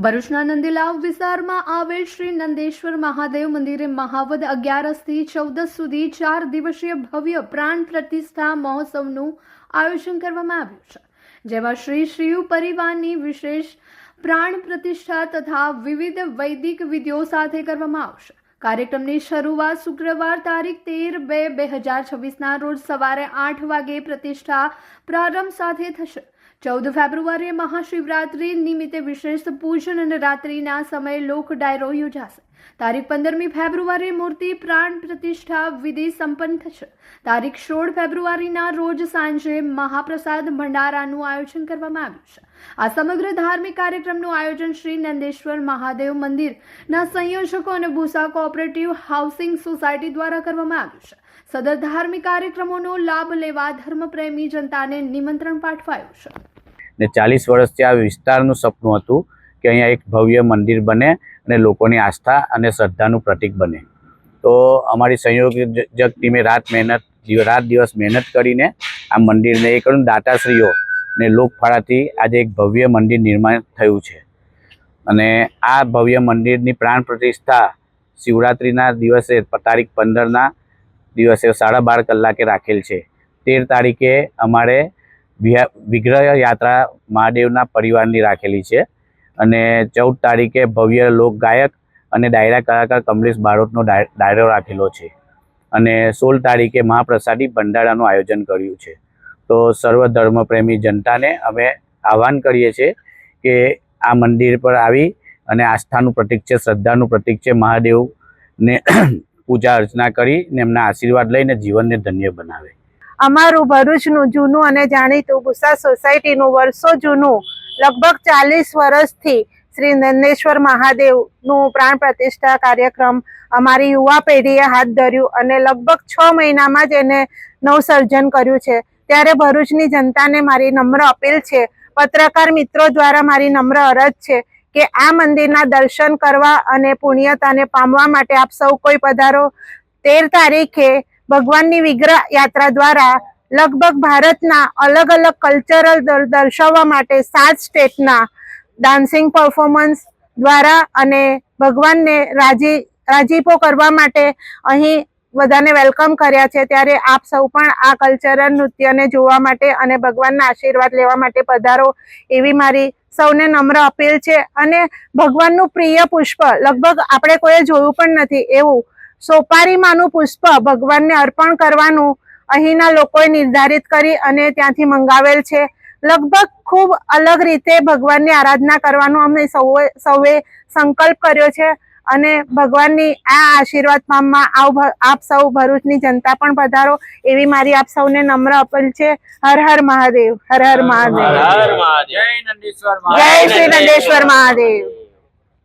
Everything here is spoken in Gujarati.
ભરૂચના નંદીલાવ વિસ્તારમાં આવેલ શ્રી નંદેશ્વર મહાદેવ મંદિરે મહાવદ 11 થી 14 સુધી 4 દિવસીય ભવ્ય પ્રાણ પ્રતિષ્ઠા મહોત્સવનું આયોજન કરવામાં આવ્યું છે, જેમાં શ્રી શિવ પરિવારની વિશેષ પ્રાણ પ્રતિષ્ઠા તથા વિવિધ વૈદિક વિધિઓ સાથે કરવામાં આવશે। કાર્યક્રમની શરૂઆત શુક્રવાર તારીખ 13/2/2026ના રોજ સવારે 8 વાગે પ્રતિષ્ઠા પ્રારંભ સાથે થશે। 14 ફેબ્રુઆરીએ મહાશિવરાત્રી નિમિત્તે વિશેષ પૂજન અને રાત્રિના સમયે લોક ડાયરો યોજાશે। તારીખ 15મી ફેબ્રુઆરીએ મૂર્તિ પ્રાણ પ્રતિષ્ઠા વિધિ સંપન્ન થશે। તારીખ 16 ફેબ્રુઆરીના રોજ સાંજે મહાપ્રસાદ ભંડારાનું આયોજન કરવામાં આવ્યું છે। આ સમગ્ર ધાર્મિક કાર્યક્રમનું આયોજન શ્રી નંદેશ્વર મહાદેવ મંદિરના સંયોજકો અને ભૂસા કોઓપરેટિવ હાઉસિંગ સોસાયટી દ્વારા કરવામાં આવ્યું છે। સદર ધાર્મિક કાર્યક્રમોનો લાભ લેવા ધર્મપ્રેમી જનતાને નિમંત્રણ પાઠવાયું છે। ને 40 વર્ષથી આ વિસ્તારનું સપનું હતું કે અહીંયા એક ભવ્ય મંદિર બને અને લોકોની આસ્થા અને શ્રદ્ધાનું પ્રતીક બને। તો અમારી સંયોજક ટીમે રાત દિવસ મહેનત કરીને આ મંદિરને એક દાતાશ્રીઓ ને લોકફાળાથી આજે એક ભવ્ય મંદિર નિર્માણ થયું છે। અને આ ભવ્ય મંદિરની પ્રાણ પ્રતિષ્ઠા શિવરાત્રિના દિવસે તારીખ 15ના દિવસે 12:30 કલાકે રાખેલ છે। 13 તારીખે અમારે વિગ્રહ યાત્રા મહાદેવના પરિવારની રાખેલી છે અને 14 તારીખે ભવ્ય લોક ગાયક અને ડાયરા કલાકાર કમલેશ બારોટનો ડાયરો રાખેલો છે અને 16 તારીખે મહાપ્રસાદી ભંડારાનું આયોજન કર્યું છે। તો સર્વ ધર્મપ્રેમી જનતાને અમે આહ્વાન કરીએ છીએ કે આ મંદિર પર આવી અને આસ્થાનું પ્રતીક છે, શ્રદ્ધાનું પ્રતીક છે, મહાદેવને પૂજા અર્ચના કરીને એમના આશીર્વાદ લઈને જીવનને ધન્ય બનાવે। અમારું ભરૂચનું જૂનું અને જાણીતું ભૂસા સોસાયટીનું વર્ષો જૂનું લગભગ 40 વર્ષથી શ્રી નંદેશ્વર મહાદેવનું પ્રાણ પ્રતિષ્ઠા કાર્યક્રમ અમારી યુવા પેઢીએ હાથ ધર્યું અને લગભગ 6 મહિનામાં જ એને નવસર્જન કર્યું છે। ત્યારે ભરૂચની જનતાને મારી નમ્ર અપીલ છે, પત્રકાર મિત્રો દ્વારા મારી નમ્ર અરજ છે કે આ મંદિરના દર્શન કરવા અને પુણ્યતાને પામવા માટે આપ સૌ કોઈ પધારો। 13 તારીખે ભગવાનની વિગ્રહ યાત્રા દ્વારા લગભગ ભારતના અલગ અલગ કલ્ચરલ દર્શાવવા માટે 7 સ્ટેટના ડાન્સિંગ પરફોર્મન્સ દ્વારા અને ભગવાનને રાજીપો કરવા માટે અહીં બધાને વેલકમ કર્યા છે। ત્યારે આપ સૌ પણ આ કલ્ચરલ નૃત્યને જોવા માટે અને ભગવાનના આશીર્વાદ લેવા માટે પધારો એવી મારી સૌને નમ્ર અપીલ છે। અને ભગવાનનું પ્રિય પુષ્પ લગભગ આપણે કોઈએ જોયું પણ નથી એવું સોપારીમાંનું પુષ્પ ભગવાનને અર્પણ કરવાનું અહીંના લોકોએ નિર્ધારિત કરી અને ત્યાંથી મંગાવેલ છે। લગભગ ખૂબ અલગ રીતે ભગવાનની આરાધના કરવાનો અમે સૌએ સંકલ્પ કર્યો છે અને ભગવાનની આ આશીર્વાદ પામવા આપ સૌ ભરૂચની જનતા પણ પધારો એવી મારી આપ સૌને નમ્ર અપીલ છે। હર હર મહાદેવ, હર હર મહાદેવ, જય શ્રી નંદેશ્વર મહાદેવ।